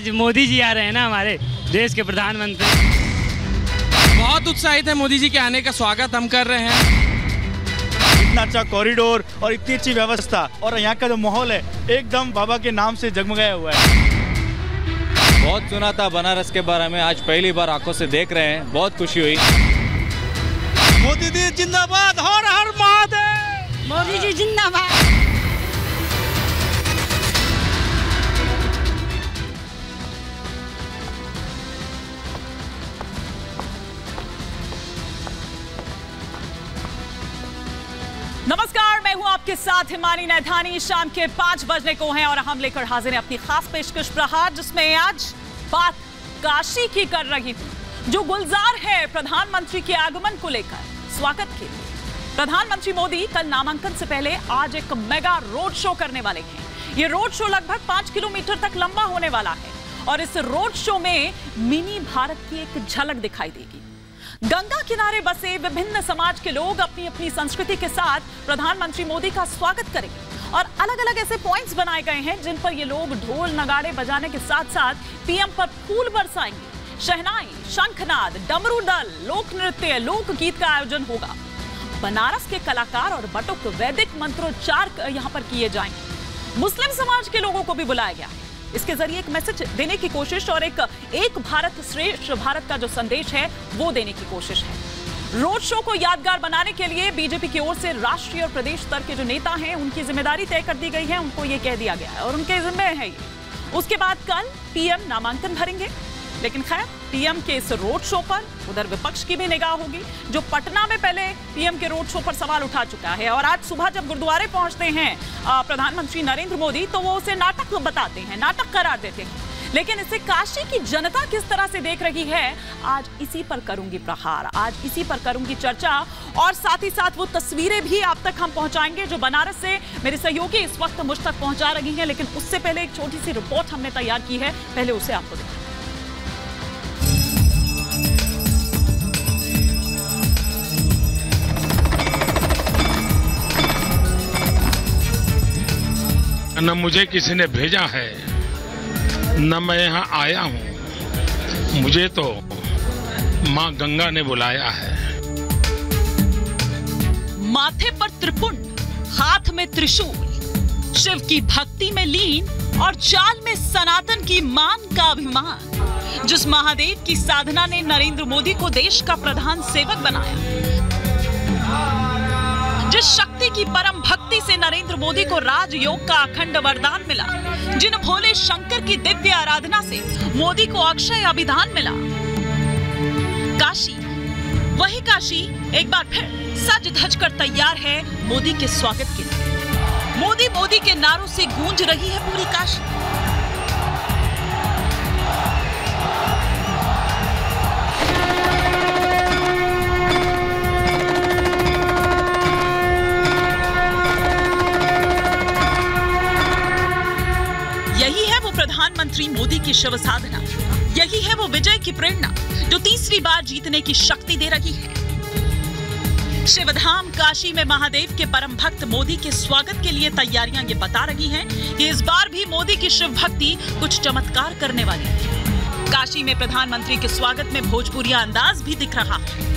आज मोदी जी आ रहे हैं ना, हमारे देश के प्रधानमंत्री। बहुत उत्साहित है मोदी जी के आने का स्वागत हम कर रहे हैं। इतना अच्छा कॉरिडोर और इतनी अच्छी व्यवस्था और यहाँ का जो माहौल है एकदम बाबा के नाम से जगमगाया हुआ है। बहुत सुना था बनारस के बारे में, आज पहली बार आंखों से देख रहे हैं, बहुत खुशी हुई। मोदी जी जिंदाबाद, हर हर महादेव। मोदी जी जिंदाबाद। नमस्कार, मैं हूं आपके साथ हिमानी नैथानी। शाम के 5 बजने को हैं और हम लेकर हाजिर हैं अपनी खास पेशकश प्रहार, जिसमें आज बात काशी की कर रही हूं, जो गुलजार है प्रधानमंत्री के आगमन को लेकर स्वागत के लिए। प्रधानमंत्री मोदी कल नामांकन से पहले आज एक मेगा रोड शो करने वाले हैं। ये रोड शो लगभग 5 किलोमीटर तक लंबा होने वाला है और इस रोड शो में मिनी भारत की एक झलक दिखाई देगी। गंगा किनारे बसे विभिन्न समाज के लोग अपनी अपनी संस्कृति के साथ प्रधानमंत्री मोदी का स्वागत करेंगे और अलग अलग ऐसे पॉइंट्स बनाए गए हैं जिन पर ये लोग ढोल नगाड़े बजाने के साथ साथ पीएम पर फूल बरसाएंगे। शहनाई, शंखनाद, डमरू दल, लोक नृत्य, लोकगीत का आयोजन होगा। बनारस के कलाकार और बटुक वैदिक मंत्रोच्चार यहाँ पर किए जाएंगे। मुस्लिम समाज के लोगों को भी बुलाया गया है। इसके जरिए एक मैसेज देने की कोशिश और एक भारत श्रेष्ठ भारत का जो संदेश है वो देने की कोशिश है। रोड शो को यादगार बनाने के लिए बीजेपी की ओर से राष्ट्रीय और प्रदेश स्तर के जो नेता हैं उनकी जिम्मेदारी तय कर दी गई है। उनको ये कह दिया गया है और उनके जिम्मे है ये। उसके बाद कल पीएम नामांकन भरेंगे, लेकिन खैर पीएम के इस रोड शो पर उधर विपक्ष की भी निगाह होगी, जो पटना में पहले पीएम के रोड शो पर सवाल उठा चुका है। और आज सुबह जब गुरुद्वारे पहुंचते हैं प्रधानमंत्री नरेंद्र मोदी, तो वो उसे नाटक बताते हैं, नाटक करार देते हैं। लेकिन इसे काशी की जनता किस तरह से देख रही है, आज इसी पर करूंगी प्रहार, आज इसी पर करूंगी चर्चा। और साथ ही साथ वो तस्वीरें भी आप तक हम पहुंचाएंगे जो बनारस से मेरे सहयोगी इस वक्त मुझ तक पहुंचा रही हैं। लेकिन उससे पहले एक छोटी सी रिपोर्ट हमने तैयार की है, पहले उसे आपको दिखाएं। न मुझे किसी ने भेजा है, न मैं यहाँ आया हूँ, मुझे तो माँ गंगा ने बुलाया है। माथे पर त्रिपुंड, हाथ में त्रिशूल, शिव की भक्ति में लीन और चाल में सनातन की मान का अभिमान। जिस महादेव की साधना ने नरेंद्र मोदी को देश का प्रधान सेवक बनाया, जिस शक्ति की परम भक्ति से नरेंद्र मोदी को राजयोग का अखंड वरदान मिला, जिन भोले शंकर की दिव्य आराधना से मोदी को अक्षय अभिधान मिला, काशी, वही काशी एक बार फिर सज धज कर तैयार है मोदी के स्वागत के लिए। मोदी मोदी के नारों से गूंज रही है पूरी काशी। यही है वो प्रधानमंत्री मोदी की शिव साधना, यही है वो विजय की प्रेरणा जो तीसरी बार जीतने की शक्ति दे रही है। शिवधाम काशी में महादेव के परम भक्त मोदी के स्वागत के लिए तैयारियां ये बता रही हैं कि इस बार भी मोदी की शिव भक्ति कुछ चमत्कार करने वाली है। काशी में प्रधानमंत्री के स्वागत में भोजपुरिया अंदाज भी दिख रहा है।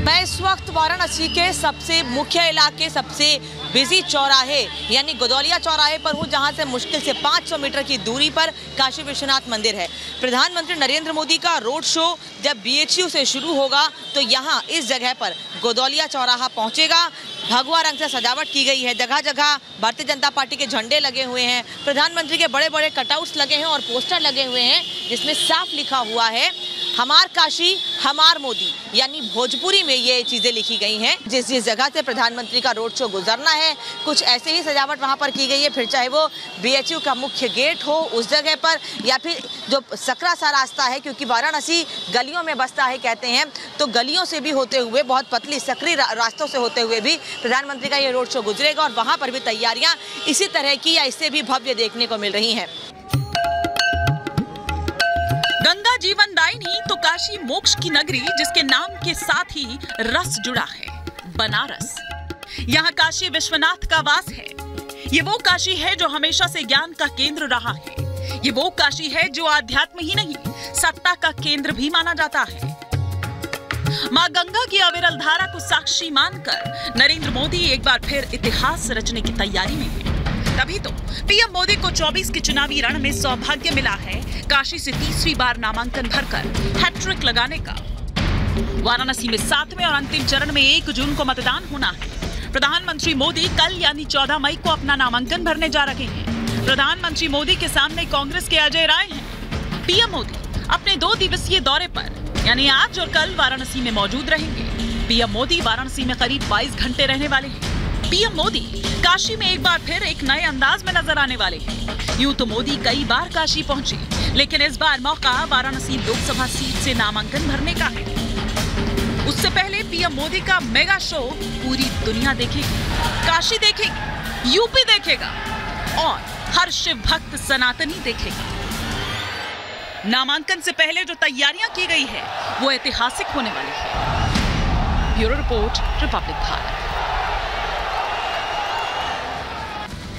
मैं इस वक्त वाराणसी के सबसे मुख्य इलाके, सबसे बिजी चौराहे यानी गोदौलिया चौराहे पर हूँ, जहाँ से मुश्किल से 500 मीटर की दूरी पर काशी विश्वनाथ मंदिर है। प्रधानमंत्री नरेंद्र मोदी का रोड शो जब BHU से शुरू होगा तो यहाँ इस जगह पर गोदौलिया चौराहा पहुँचेगा। भगवा रंग से सजावट की गई है, जगह जगह भारतीय जनता पार्टी के झंडे लगे हुए हैं, प्रधानमंत्री के बड़े बड़े कटआउट्स लगे हैं और पोस्टर लगे हुए हैं जिसमें साफ लिखा हुआ है हमार काशी हमार मोदी, यानी भोजपुरी में ये चीज़ें लिखी गई हैं। जिस जिस जगह से प्रधानमंत्री का रोड शो गुजरना है, कुछ ऐसे ही सजावट वहाँ पर की गई है। फिर चाहे वो BHU का मुख्य गेट हो उस जगह पर, या फिर जो सकरा सा रास्ता है, क्योंकि वाराणसी गलियों में बसता है कहते हैं, तो गलियों से भी होते हुए, बहुत पतली सकरी रास्तों से होते हुए भी प्रधानमंत्री का ये रोड शो गुजरेगा और वहाँ पर भी तैयारियाँ इसी तरह की या इससे भी भव्य देखने को मिल रही हैं। गंगा जीवनदायिनी तो काशी मोक्ष की नगरी, जिसके नाम के साथ ही रस जुड़ा है, बनारस। यहाँ काशी विश्वनाथ का वास है। ये वो काशी है जो हमेशा से ज्ञान का केंद्र रहा है। ये वो काशी है जो आध्यात्म ही नहीं, सत्ता का केंद्र भी माना जाता है। मां गंगा की अविरल धारा को साक्षी मानकर नरेंद्र मोदी एक बार फिर इतिहास रचने की तैयारी में है। तभी तो पीएम मोदी को 24 के चुनावी रण में सौभाग्य मिला है काशी से तीसरी बार नामांकन भरकर हैट्रिक लगाने का। वाराणसी में 7वें और अंतिम चरण में 1 जून को मतदान होना है। प्रधानमंत्री मोदी कल यानी 14 मई को अपना नामांकन भरने जा रहे हैं। प्रधानमंत्री मोदी के सामने कांग्रेस के अजय राय हैं। पीएम मोदी अपने 2 दिवसीय दौरे पर यानी आज और कल वाराणसी में मौजूद रहेंगे। पीएम मोदी वाराणसी में करीब 22 घंटे रहने वाले हैं। पीएम मोदी काशी में एक बार फिर एक नए अंदाज में नजर आने वाले हैं। यूं तो मोदी कई बार काशी पहुंचे, लेकिन इस बार मौका वाराणसी लोकसभा सीट से नामांकन भरने का है। उससे पहले पीएम मोदी का मेगा शो पूरी दुनिया देखेगी, काशी देखेगी, यूपी देखेगा और हर शिव भक्त सनातनी देखेगा। नामांकन से पहले जो तैयारियां की गई है वो ऐतिहासिक होने वाली है। Bureau report, Republic Bharat.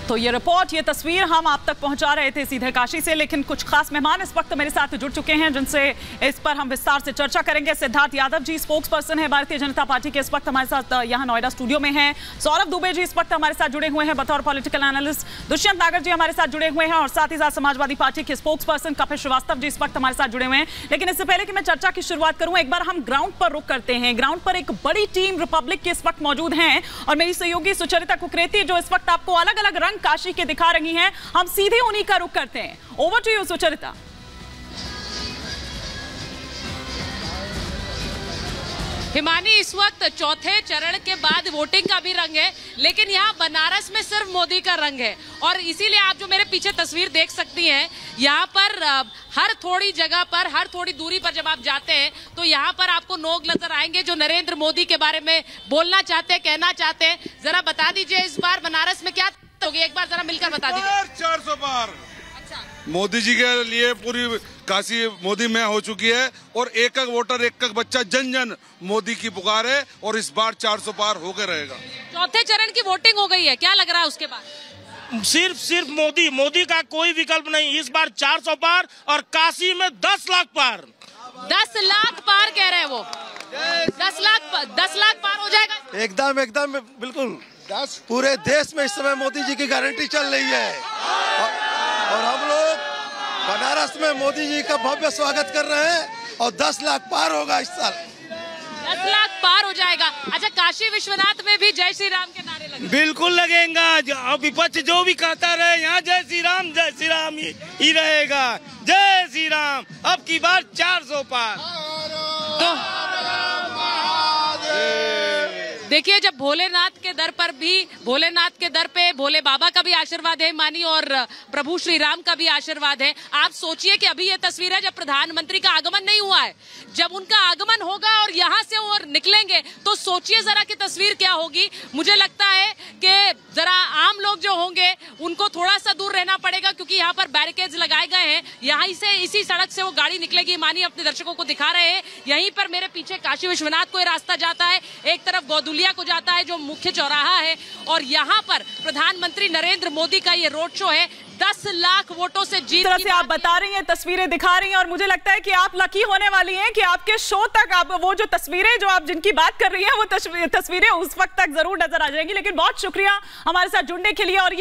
तो ये रिपोर्ट, ये तस्वीर हम आप तक पहुंचा रहे थे सीधे काशी से, लेकिन कुछ खास मेहमान इस वक्त मेरे साथ जुड़ चुके हैं जिनसे इस पर हम विस्तार से चर्चा करेंगे। सिद्धार्थ यादव जी स्पोक्स पर्सन है भारतीय जनता पार्टी के, इस वक्त हमारे साथ यहाँ नोएडा स्टूडियो में हैं। सौरभ दुबे जी इस वक्त हमारे साथ जुड़े हुए हैं बतौर पॉलिटिकल एनालिस्ट। दुष्यंत नागर जी हमारे साथ जुड़े हुए हैं और साथ ही साथ समाजवादी पार्टी के स्पोक्स पर्सन कपिल श्रीवास्तव जी इस वक्त हमारे साथ जुड़े हुए हैं। लेकिन इससे पहले कि मैं चर्चा की शुरुआत करूं, एक बार हम ग्राउंड पर रुक करते हैं। ग्राउंड पर एक बड़ी टीम रिपब्लिक की इस वक्त मौजूद है और मेरी सहयोगी सुचरिता कुकरेती जो इस वक्त आपको अलग अलग रंग काशी के दिखा रही हैं। हम सीधे उन्हीं का रुख करते हैं। Over to you Sucharita. Himani, इस वक्त चौथे चरण के बाद वोटिंग का भी रंग है, लेकिन यहाँ बनारस में सिर्फ मोदी का रंग है और इसीलिए आप जो मेरे पीछे तस्वीर देख सकती हैं, यहाँ पर हर थोड़ी जगह पर, हर थोड़ी दूरी पर जब आप जाते हैं तो यहाँ पर आपको लोग नजर आएंगे जो नरेंद्र मोदी के बारे में बोलना चाहते हैं, कहना चाहते हैं। जरा बता दीजिए इस बार बनारस में क्या होगी, एक बार जरा मिलकर बता दीजिए। 400 पार मोदी जी के लिए पूरी काशी मोदी में हो चुकी है और एक एक वोटर, एक एक बच्चा, जन जन मोदी की पुकार है और इस बार 400 पार होकर रहेगा। चौथे चरण की वोटिंग हो गई है, क्या लग रहा है उसके बाद? सिर्फ मोदी का कोई विकल्प नहीं। इस बार 400 पार और काशी में 10 लाख पार। 10 लाख पार कह रहे हैं वो। 10 लाख पार हो जाएगा। एकदम बिल्कुल। पूरे देश में इस समय मोदी जी की गारंटी चल रही है और हम लोग बनारस में मोदी जी का भव्य स्वागत कर रहे हैं और 10 लाख पार होगा इस साल। 10 लाख पार हो जाएगा। अच्छा, काशी विश्वनाथ में भी जय श्री राम के नारे लगे? बिल्कुल लगेगा। अब विपक्ष जो भी कहता रहे, यहाँ जय श्री राम ही रहेगा। जय श्री राम। अब की बार 400 पार। देखिए, जब भोलेनाथ के दर पे भोले बाबा का भी आशीर्वाद है मानी और प्रभु श्री राम का भी आशीर्वाद है। आप सोचिए कि अभी ये तस्वीर है जब प्रधानमंत्री का आगमन नहीं हुआ है, जब उनका आगमन होगा और यहाँ से वो निकलेंगे तो सोचिए जरा कि तस्वीर क्या होगी। मुझे लगता है कि जरा आम लोग जो होंगे उनको थोड़ा सा दूर रहना पड़ेगा क्योंकि यहाँ पर बैरिकेड्स लगाए गए हैं। यहाँ से इसी सड़क से वो गाड़ी निकलेगी, मानी अपने दर्शकों को दिखा रहे हैं। यहीं पर मेरे पीछे काशी विश्वनाथ को रास्ता जाता है, एक तरफ गौदुलिया को जाता है जो मुख्य चौराहा है और यहाँ पर प्रधानमंत्री नरेंद्र मोदी का ये रोड शो है। 10 लाख वोटों से जीत तरह से आप बता रही हैं, तस्वीरें दिखा रही हैं और मुझे लगता है कि आप लकी होने वाली हैं कि आपके शो तक आप वो जो तस्वीरें जो आप जिनकी बात कर रही हैं वो तस्वीरें उस वक्त तक जरूर नजर आ जाएंगी। लेकिन बहुत शुक्रिया हमारे साथ जुड़ने के लिए। और